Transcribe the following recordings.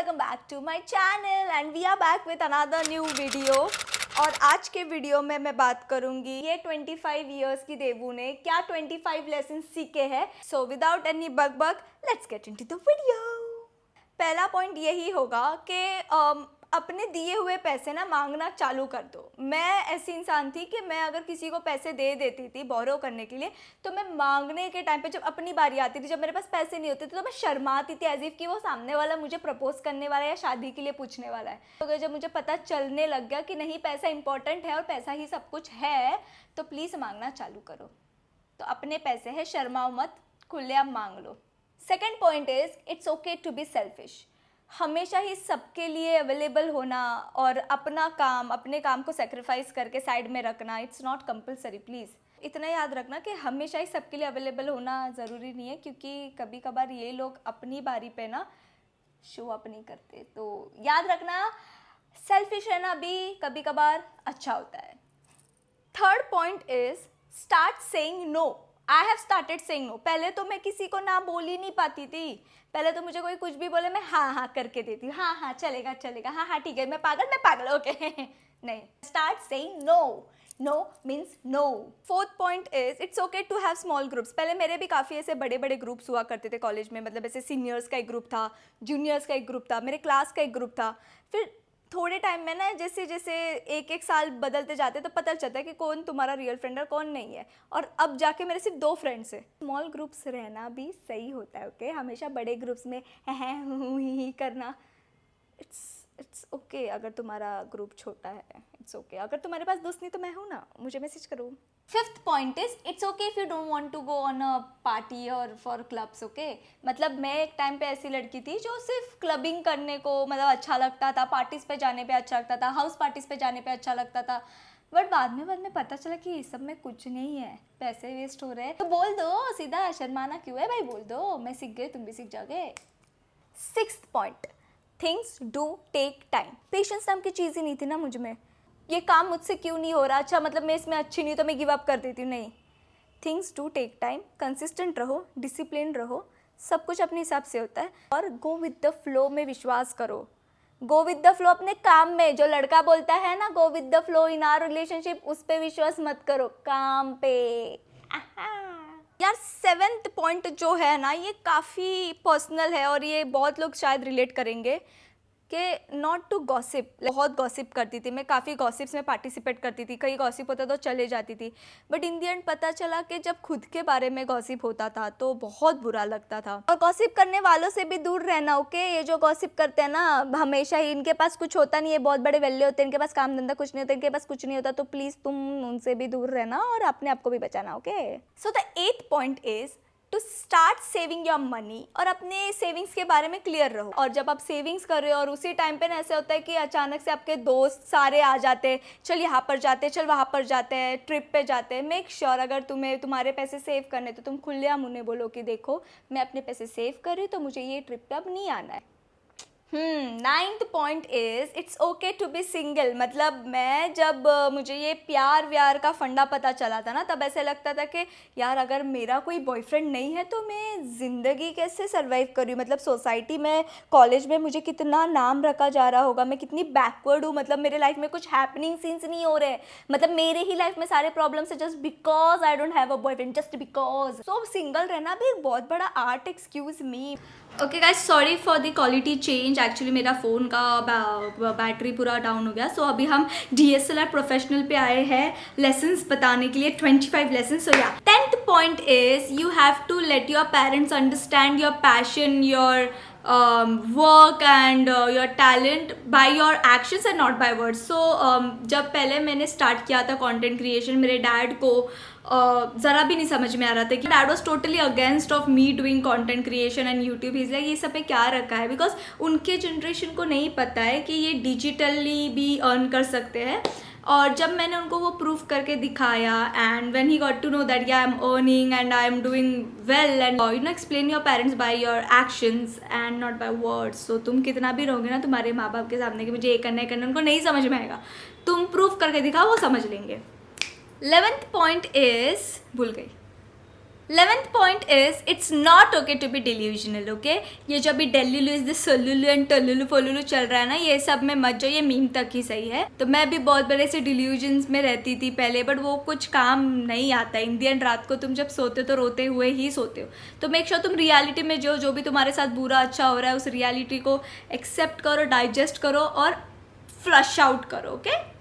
welcome back to my channel and we are back with another new video। और आज के video में मैं बात करूंगी ये 25 इयर्स की देवू ने क्या 25 लेसन सीखे हैं। So without any buck let's get into the video. पहला पॉइंट यही होगा कि अपने दिए हुए पैसे ना मांगना चालू कर दो। मैं ऐसी इंसान थी कि मैं अगर किसी को पैसे दे देती थी बोरो करने के लिए, तो मैं मांगने के टाइम पे जब अपनी बारी आती थी, जब मेरे पास पैसे नहीं होते थे, तो मैं शर्माती थी एज इफ कि वो सामने वाला मुझे प्रपोज करने वाला है या शादी के लिए पूछने वाला है। तो जब मुझे पता चलने लग गया कि नहीं पैसा इंपॉर्टेंट है और पैसा ही सब कुछ है, तो प्लीज़ मांगना चालू करो। तो अपने पैसे है, शर्माओ मत, खुलेआम मांग लो। Second point is it's okay to be selfish. हमेशा ही सबके लिए अवेलेबल होना और अपने काम को सेक्रीफाइस करके साइड में रखना, इट्स नॉट कंपलसरी। प्लीज़ इतना याद रखना कि हमेशा ही सबके लिए अवेलेबल होना ज़रूरी नहीं है, क्योंकि कभी कभार ये लोग अपनी बारी पे ना शो अप नहीं करते। तो याद रखना सेल्फिश रहना भी कभी कभार अच्छा होता है। Third point is start saying no. I have started saying no. पहले तो मैं किसी को ना बोल ही नहीं पाती थी। पहले तो मुझे कोई कुछ भी बोले मैं हाँ करके देती हूँ, हाँ चलेगा, हाँ ठीक है, मैं पागल ओके नहीं, start saying no. No means no. Fourth point is it's okay to have small groups. पहले मेरे भी काफ़ी ऐसे बड़े बड़े ग्रुप्स हुआ करते थे कॉलेज में, मतलब ऐसे सीनियर्स का एक ग्रुप था, जूनियर्स का एक ग्रुप था, मेरे क्लास का एक ग्रुप था। फिर थोड़े टाइम में ना जैसे जैसे एक साल बदलते जाते तो पता चलता है कि कौन तुम्हारा रियल फ्रेंड है कौन नहीं है। और अब जाके मेरे सिर्फ 2 फ्रेंड्स हैं। स्मॉल ग्रुप्स रहना भी सही होता है, ओके। हमेशा बड़े ग्रुप्स में ही करना इट्स ओके। अगर तुम्हारा ग्रुप छोटा है इट्स ओके। अगर तुम्हारे पास दोस्त नहीं तो मैं हूँ ना, मुझे मैसेज करो। Fifth point is it's okay if you don't want to go on a party और फॉर क्लब्स, ओके। मतलब मैं एक टाइम पे ऐसी लड़की थी जो सिर्फ क्लबिंग करने को मतलब अच्छा लगता था, पार्टीज पे जाने पे अच्छा लगता था, हाउस पार्टीज पे जाने पे अच्छा लगता था। बट बाद में पता चला कि ये सब में कुछ नहीं है, पैसे वेस्ट हो रहे हैं। तो बोल दो सीधा, शर्माना क्यों है भाई, बोल दो। मैं सीख गई, तुम भी सीख जाओगे। Sixth point, things do take time. Patience नाम की चीज़ ही नहीं थी ना मुझ में। ये काम मुझसे क्यों नहीं हो रहा, अच्छा मतलब मैं इसमें अच्छी नहीं तो मैं गिव अप कर देती हूँ, नहीं। Things do take time. Consistent रहो, डिसिप्लिन रहो, सब कुछ अपने हिसाब से होता है। और गो विद द फ्लो में विश्वास करो। गो विद द फ्लो अपने काम में। जो लड़का बोलता है ना go with the flow in our relationship, उस पर विश्वास मत करो, काम पे। यार 7th पॉइंट जो है ना ये काफ़ी पर्सनल है और ये बहुत लोग शायद रिलेट करेंगे कि नॉट टू गॉसिप। बहुत गॉसिप करती थी मैं, काफ़ी गॉसिप्स में पार्टिसिपेट करती थी, कहीं गॉसिप होता तो चले जाती थी। बट इन दी एंड पता चला कि जब खुद के बारे में गॉसिप होता था तो बहुत बुरा लगता था। और गॉसिप करने वालों से भी दूर रहना, ओके। ये जो गॉसिप करते हैं ना हमेशा ही, इनके पास कुछ होता नहीं है, बहुत बड़े वेल्ले होते हैं, इनके पास काम धंधा कुछ नहीं होता, इनके पास कुछ नहीं होता। तो प्लीज़ तुम उनसे भी दूर रहना और अपने आप को भी बचाना, okay. So the 8th point is to start saving your money. और अपने सेविंग्स के बारे में क्लियर रहो। और जब आप सेविंग्स कर रहे हो और उसी टाइम पे ना ऐसे होता है कि अचानक से आपके दोस्त सारे आ जाते हैं, चल यहाँ पर जाते हैं, चल वहाँ पर जाते हैं, ट्रिप पे जाते हैं। मेक श्योर अगर तुम्हारे पैसे सेव करने तो तुम खुलेआम उन्हें बोलो कि देखो मैं अपने पैसे सेव कर रही हूँ तो मुझे ये ट्रिप पे अब नहीं आना है। 9th point is it's okay to be single. मतलब मैं जब मुझे ये प्यार व्यार का फंडा पता चला था ना, तब ऐसे लगता था कि यार अगर मेरा कोई बॉयफ्रेंड नहीं है तो मैं ज़िंदगी कैसे सर्वाइव कर रही हूँ। मतलब सोसाइटी में, कॉलेज में मुझे कितना नाम रखा जा रहा होगा, मैं कितनी बैकवर्ड हूँ। मतलब मेरे लाइफ में कुछ हैपनिंग सीन्स नहीं हो रहे, मतलब मेरे ही लाइफ में सारे प्रॉब्लम्स है just because I don't have a boyfriend, just because. So single रहना भी एक बहुत बड़ा art, excuse me. Okay guys, sorry for the quality change. Actually मेरा फ़ोन का बैटरी पूरा डाउन हो गया। सो अभी हम DSLR प्रोफेशनल पे आए हैं लेसन्स बताने के लिए, 25 लेसन्स। सो या 10th point is you have to let your parents understand your passion, your work and your talent by your actions and not by words. So जब पहले मैंने स्टार्ट किया था कंटेंट क्रिएशन, मेरे डैड को ज़रा भी नहीं समझ में आ रहा था कि dad was totally against of me doing content creation and YouTube. Is like ये सब पे क्या रखा है, बिकॉज उनके जनरेशन को नहीं पता है कि ये डिजिटली भी अर्न कर सकते हैं। और जब मैंने उनको वो प्रूफ करके दिखाया and when he got to know that I am earning and I am doing well and you know explain your parents by your actions and not by words. So तुम कितना भी रहोगे ना तुम्हारे माँ बाप के सामने कि मुझे ये करना है करना, उनको नहीं समझ में आएगा। तुम प्रूफ करके दिखाओ, वो समझ लेंगे। 11th पॉइंट इज भूल गई। 11th point is it's not okay to be delusional, okay? ये जो अभी डेल्लू इज द सोलुलु एंड टल्लुलु फोलुलु चल रहा है ना, ये सब में मत जाओ, ये मीम तक ही सही है। तो मैं भी बहुत बड़े से डिल्यूजन्स में रहती थी पहले, बट वो कुछ काम नहीं आता। इन दी एंड रात को तुम जब सोते हो तो रोते हुए ही सोते हो। तो मेक श्योर तुम रियलिटी में जो भी तुम्हारे साथ बुरा अच्छा हो रहा है उस रियलिटी को एक्सेप्ट करो, डाइजेस्ट करो और फ्लश आउट करो, okay?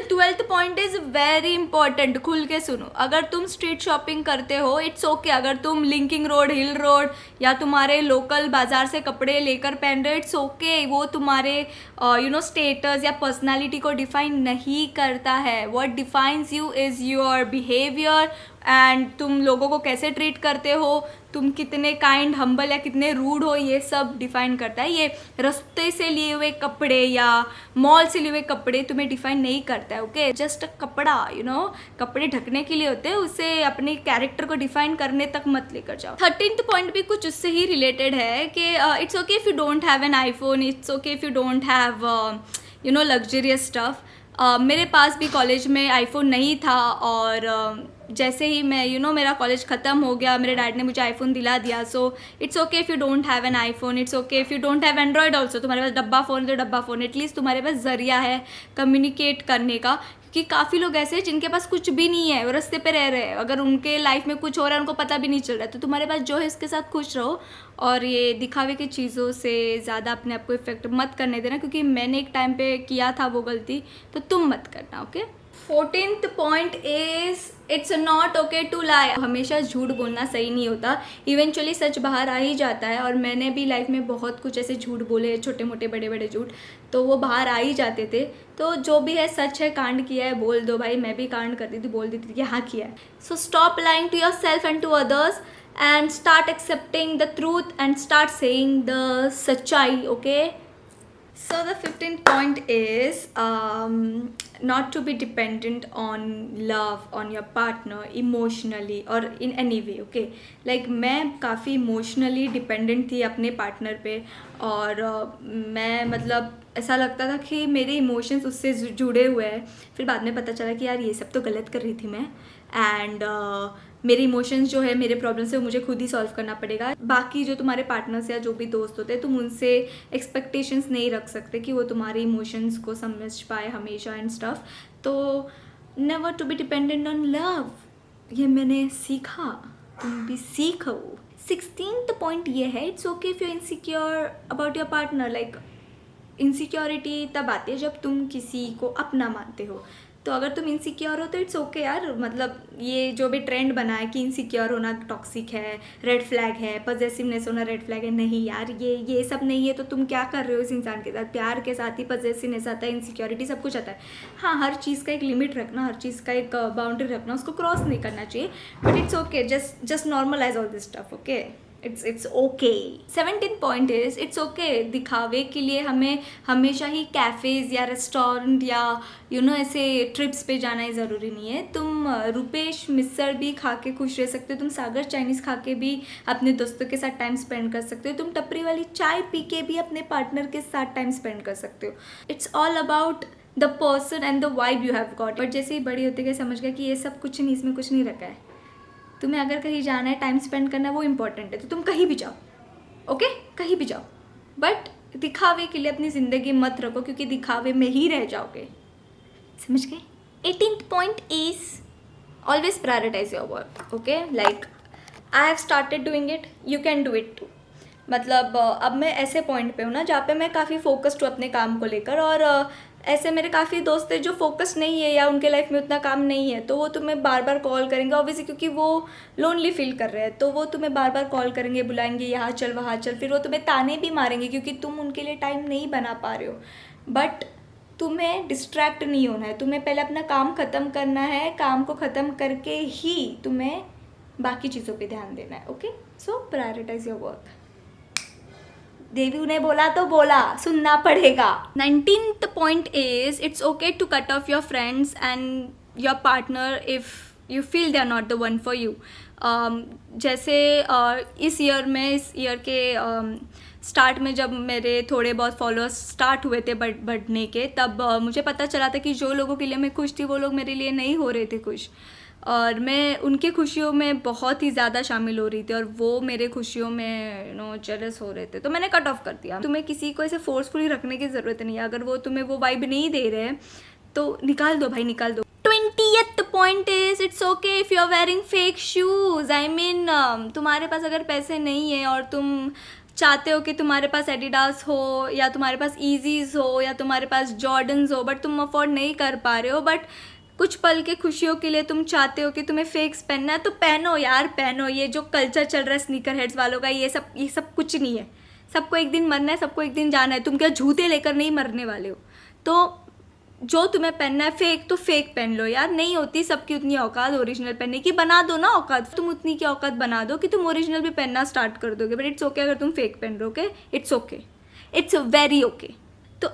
12th point is very important, खुल के सुनो। अगर तुम स्ट्रीट शॉपिंग करते हो इट्स ओके, अगर तुम लिंकिंग रोड, हिल रोड या तुम्हारे लोकल बाजार से कपड़े लेकर पहन रहे हो इट्स ओके, वो तुम्हारे स्टेटस या पर्सनालिटी को डिफाइन नहीं करता है। What defines you is your behaviour and तुम लोगों को कैसे ट्रीट करते हो, तुम कितने काइंड, हम्बल या कितने रूड हो, ये सब डिफाइन करता है। ये रास्ते से लिए हुए कपड़े या मॉल से लिए हुए कपड़े तुम्हें डिफाइन नहीं करता है, ओके? जस्ट कपड़ा, कपड़े ढकने के लिए होते हैं, उसे अपने कैरेक्टर को डिफाइन करने तक मत लेकर जाओ। 13th पॉइंट भी कुछ उससे ही रिलेटेड है कि it's okay if you don't have an iPhone, it's okay if you don't have luxurious stuff. मेरे पास भी कॉलेज में आईफोन नहीं था और जैसे ही मैं मेरा कॉलेज ख़त्म हो गया, मेरे डैड ने मुझे आईफोन दिला दिया। So it's okay if you don't have an iPhone, it's okay if you don't have Android also. तुम्हारे पास डब्बा फ़ोन है तो डब्बा फ़ोन, एटलीस्ट तुम्हारे पास ज़रिया है कम्युनिकेट करने का। कि काफ़ी लोग ऐसे हैं जिनके पास कुछ भी नहीं है, वो रास्ते पे रह रहे हैं, अगर उनके लाइफ में कुछ हो रहा है उनको पता भी नहीं चल रहा है। तो तुम्हारे पास जो है इसके साथ खुश रहो और ये दिखावे की चीज़ों से ज़्यादा अपने आप को इफेक्ट मत करने देना, क्योंकि मैंने एक टाइम पे किया था वो गलती, तो तुम मत करना, okay? 14th point is it's not okay to lie. हमेशा झूठ बोलना सही नहीं होता, इवेंचुअली सच बाहर आ ही जाता है। और मैंने भी लाइफ में बहुत कुछ ऐसे झूठ बोले, छोटे मोटे बड़े बड़े झूठ, तो वो बाहर आ ही जाते थे। तो जो भी है सच है, कांड किया है बोल दो भाई। मैं भी कांड करती थी, बोल देती थी कि हाँ किया है। So stop lying to yourself and to others and start accepting the truth and start saying the सच्चाई, okay? So the 15th point is not to be dependent on love, on your partner emotionally or in any way, okay? Like मैं काफ़ी emotionally dependent थी अपने partner पे और मैं मतलब ऐसा लगता था कि मेरे इमोशंस उससे जुड़े हुए हैं। फिर बाद में पता चला कि यार ये सब तो गलत कर रही थी मैं, एंड मेरे इमोशंस जो है, मेरे प्रॉब्लम्स है, मुझे खुद ही सॉल्व करना पड़ेगा। बाकी जो तुम्हारे पार्टनर्स या जो भी दोस्त होते हैं, तुम उनसे एक्सपेक्टेशंस नहीं रख सकते कि वो तुम्हारे इमोशंस को समझ पाए हमेशा एंड स्टफ। तो never to be dependent on love, ये मैंने सीखा, तुम भी सीखो। 16th पॉइंट ये है, it's okay if you insecure about your partner. Like insecurity तब आती है जब तुम किसी को अपना मानते हो। तो अगर तुम इनसिक्योर हो तो इट्स ओके यार। मतलब ये जो भी ट्रेंड बना है कि इनसिक्योर होना टॉक्सिक है, रेड फ्लैग है, पॉजेसिवनेस होना रेड फ्लैग है, नहीं यार, ये सब नहीं है। तो तुम क्या कर रहे हो इस इंसान के साथ? प्यार के साथ ही पॉजेसिवनेस आता है, इनसिक्योरिटी, सब कुछ आता है। हाँ, हर चीज़ का एक लिमिट रखना, हर चीज़ का एक बाउंड्री रखना, उसको क्रॉस नहीं करना चाहिए। But it's okay, just normalise all this stuff, okay? It's okay. 17th point is it's okay. दिखावे के लिए हमें हमेशा ही कैफ़ेज़ या रेस्टोरेंट या ऐसे ट्रिप्स पे जाना ही ज़रूरी नहीं है। तुम रुपेश मिसर भी खा के खुश रह सकते हो, तुम सागर चाइनीज़ खा के भी अपने दोस्तों के साथ टाइम स्पेंड कर सकते हो, तुम टपरी वाली चाय पी के भी अपने पार्टनर के साथ टाइम स्पेंड कर सकते हो। It's all about the person and the vibe you have got. But जैसे ही बड़ी होती गई समझ गया कि ये सब कुछ नहीं, इसमें कुछ नहीं रखा है। तुम्हें अगर कहीं जाना है, टाइम स्पेंड करना है, वो इंपॉर्टेंट है, तो तुम कहीं भी जाओ, ओके? कहीं भी जाओ, बट दिखावे के लिए अपनी ज़िंदगी मत रखो, क्योंकि दिखावे में ही रह जाओगे, समझ गए? 18th point is always prioritise your work, okay? Like I have started doing it, you can do it too. मतलब अब मैं ऐसे पॉइंट पे हूँ ना जहाँ पे मैं काफ़ी फोकस्ड हूँ अपने काम को लेकर, और ऐसे मेरे काफ़ी दोस्त हैं जो फोकस नहीं है या उनके लाइफ में उतना काम नहीं है, तो वो तुम्हें बार बार कॉल करेंगे, ऑब्वियसली क्योंकि वो लोनली फील कर रहे हैं, तो वो तुम्हें बार बार कॉल करेंगे, बुलाएंगे, यहाँ चल वहाँ चल। फिर वो तुम्हें ताने भी मारेंगे क्योंकि तुम उनके लिए टाइम नहीं बना पा रहे हो। बट तुम्हें डिस्ट्रैक्ट नहीं होना है, तुम्हें पहले अपना काम ख़त्म करना है, काम को ख़त्म करके ही तुम्हें बाकी चीज़ों पर ध्यान देना है, okay? So prioritize your work. Devi ने बोला तो बोला, सुनना पड़ेगा। 19th point is it's okay to cut off your friends and your partner if you feel they are not the one for you. जैसे इस ईयर के स्टार्ट में जब मेरे थोड़े बहुत फॉलोअर्स स्टार्ट हुए थे बढ़ने के, तब मुझे पता चला था कि जो लोगों के लिए मैं खुश थी वो लोग मेरे लिए नहीं हो रहे थे खुश। और मैं उनकी खुशियों में बहुत ही ज़्यादा शामिल हो रही थी और वो मेरे खुशियों में जेलस हो रहे थे, तो मैंने कट ऑफ कर दिया। तुम्हें किसी को ऐसे फोर्सफुली रखने की ज़रूरत नहीं है, अगर वो तुम्हें वो वाइब नहीं दे रहे हैं तो निकाल दो भाई, निकाल दो। 20th point is it's okay if you are wearing fake shoes. I mean तुम्हारे पास अगर पैसे नहीं है और तुम चाहते हो कि तुम्हारे पास एडिडास हो या तुम्हारे पास ईजीज हो या तुम्हारे पास जॉर्डन्स हो, बट तुम अफोर्ड नहीं कर पा रहे हो, बट कुछ पल के खुशियों के लिए तुम चाहते हो कि तुम्हें फेक्स पहनना है, तो पहनो यार, पहनो। ये जो कल्चर चल रहा है स्नीकर हेड्स वालों का, ये सब कुछ नहीं है। सबको एक दिन मरना है, सबको एक दिन जाना है। तुम क्या जूते लेकर नहीं मरने वाले हो? तो जो तुम्हें पहनना है फेक, तो फेक पहन लो यार। नहीं होती सबकी उतनी औकात ओरिजिनल पहनने की, बना दो ना औकात। तुम उतनी की औकात बना दो कि तुम ओरिजिनल भी पहनना स्टार्ट कर दोगे, बट इट्स ओके अगर तुम फेक पहन रहे हो। Okay, it's okay, it's very okay. तो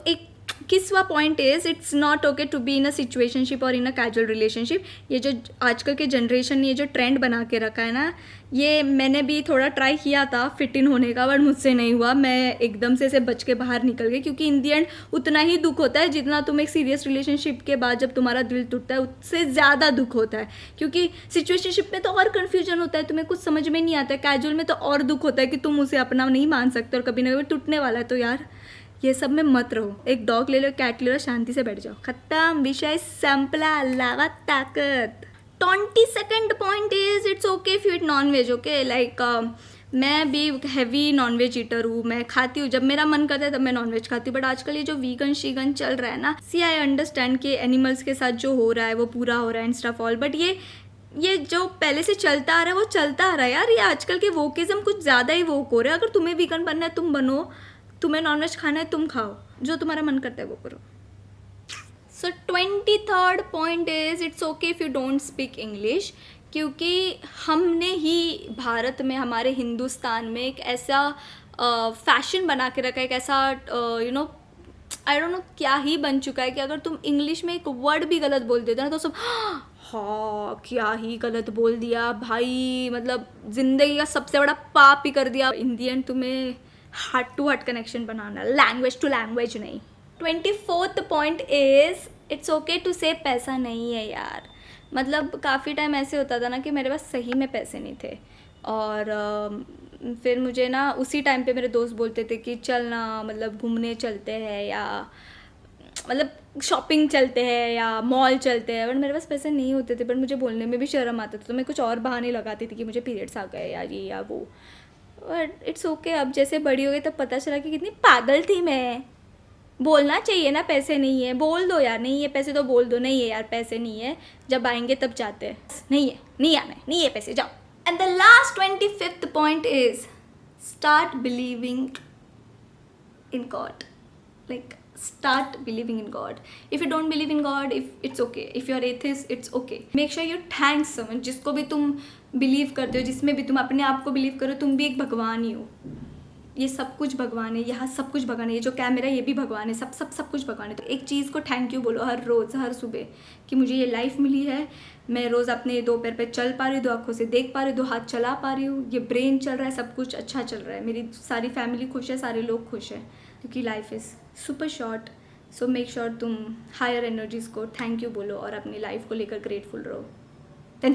21वां point is it's not okay to be in a situationship और इन अ कैजुअल रिलेशनशिप। ये जो आजकल के जनरेशन ने ये जो ट्रेंड बना के रखा है ना, ये मैंने भी थोड़ा ट्राई किया था फिट इन होने का, बट मुझसे नहीं हुआ। मैं एकदम से बच के बाहर निकल गई, क्योंकि इन दी एंड उतना ही दुख होता है जितना तुम एक सीरियस रिलेशनशिप के बाद जब तुम्हारा दिल टूटता है उससे ज़्यादा दुख होता है। क्योंकि सिचुएशनशिप में तो और कन्फ्यूजन होता है, तुम्हें कुछ समझ में नहीं आता है। कैजुअल में तो और दुख होता है कि तुम उसे अपना नहीं मान सकते और कभी ना कभी टूटने वाला है। तो यार ये सब में मत रहो। एक डॉग ले लो, कैट ले लो, शांति से बैठ जाओ, खत्म, विषय संपला, लावा ताकत। 22nd point is it's okay if you eat non veg. Okay, like मैं भी हैवी नॉन वेज ईटर हूँ, मैं खाती हूँ, जब मेरा मन करता है तब मैं नॉन वेज खाती हूँ। बट आजकल ये जो वीगन शीगन चल रहा है ना, सी आई अंडरस्टैंड कि एनिमल्स के साथ जो हो रहा है वो पूरा हो रहा है एंड स्टफ ऑल, बट ये जो पहले से चलता आ रहा है वो चलता आ रहा है यार। ये आजकल के वोकिज्म कुछ ज़्यादा ही वोक हो रहे हैं। अगर तुम्हें वीगन बनना है तुम बनो, तुम्हें नॉनवेज खाना है तुम खाओ, जो तुम्हारा मन करता है वो करो। सो 23rd point is it's okay if you don't speak English. क्योंकि हमने ही भारत में, हमारे हिंदुस्तान में एक ऐसा फैशन बना के रखा है, एक ऐसा आई डोंट नो क्या ही बन चुका है कि अगर तुम इंग्लिश में एक वर्ड भी गलत बोल देते हो ना तो सब हाँ क्या ही गलत बोल दिया भाई, मतलब ज़िंदगी का सबसे बड़ा पाप ही कर दिया। इंडियन तुम्हें हार्ट टू हार्ट कनेक्शन बनाना, लैंग्वेज टू लैंग्वेज नहीं। 24th point is it's okay to say पैसा नहीं है यार। मतलब काफ़ी टाइम ऐसे होता था ना कि मेरे पास सही में पैसे नहीं थे, और फिर मुझे ना उसी टाइम पे मेरे दोस्त बोलते थे कि चल ना, मतलब घूमने चलते हैं या मतलब शॉपिंग चलते हैं या मॉल चलते हैं। बट मेरे पास पैसे नहीं होते थे, बट मुझे बोलने में भी शर्म आता था, तो मैं कुछ और बहाने लगाती थी कि मुझे पीरियड्स आ गए या ये या वो। But it's okay. अब जैसे बड़ी हो गई तब पता चला कि कितनी पागल थी मैं। बोलना चाहिए ना पैसे नहीं है, बोल दो यार, नहीं है पैसे तो बोल दो, नहीं है यार पैसे नहीं है, जब आएंगे तब जाते हैं, नहीं है, नहीं आना है, नहीं है पैसे, जाओ। And the last 25th point is start believing in God. Like start believing in God. If you don't believe in God, if it's okay, if you're atheist, it's okay. Make sure you thank someone. जिसको भी तुम believe करते हो, जिसमें भी तुम अपने आप को बिलीव करो, तुम भी एक भगवान ही हो। ये सब कुछ भगवान है, यहाँ सब कुछ भगवान है, ये जो कैमरा ये भी भगवान है, सब कुछ भगवान है। तो एक चीज़ को थैंक यू बोलो हर रोज़, हर सुबह, कि मुझे ये लाइफ मिली है, मैं रोज़ अपने दो पैर पे चल पा रही हूँ, दो आँखों से देख पा रही हूँ, दो हाथ चला पा रही हूँ, ये ब्रेन चल रहा है, सब कुछ अच्छा चल रहा है, मेरी सारी फैमिली खुश है, सारे लोग खुश हैं, क्योंकि life is super short. So make sure तुम हायर एनर्जीज़ को थैंक यू बोलो और अपनी लाइफ को लेकर ग्रेटफुल रहो। Then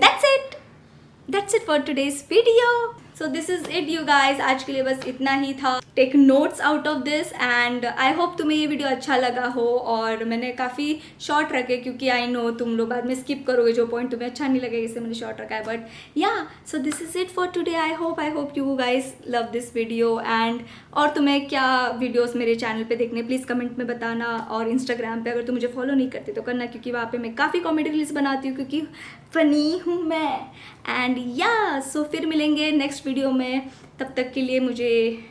that's it for today's video. So this is it you guys, आज के लिए बस इतना ही था। Take notes out of this and I hope तुम्हें ये वीडियो अच्छा लगा हो। और मैंने काफ़ी शॉर्ट रखे क्योंकि आई नो तुम लोग बाद में स्किप करोगे जो पॉइंट तुम्हें अच्छा नहीं लगेगा, इससे मैंने शॉर्ट रखा है। बट या सो this is it for today. I hope you guys love this video and और तुम्हें क्या वीडियोस मेरे चैनल पे देखने प्लीज़ कमेंट में बताना। और इंस्टाग्राम पे अगर तुम मुझे फॉलो नहीं करते तो करना, क्योंकि वहाँ पे मैं काफ़ी कॉमेडी रील्स बनाती हूँ, क्योंकि फ़नी हूँ मैं। एंड या सो फिर मिलेंगे नेक्स्ट वीडियो में, तब तक के लिए मुझे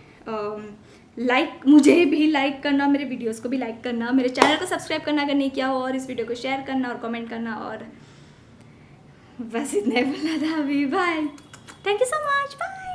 भी लाइक करना, मेरे वीडियोस को भी लाइक करना, मेरे चैनल को सब्सक्राइब करना अगर नहीं किया हो, और इस वीडियो को शेयर करना और कमेंट करना। और बस इतना ही बोलना था अभी। Bye, thank you so much, bye.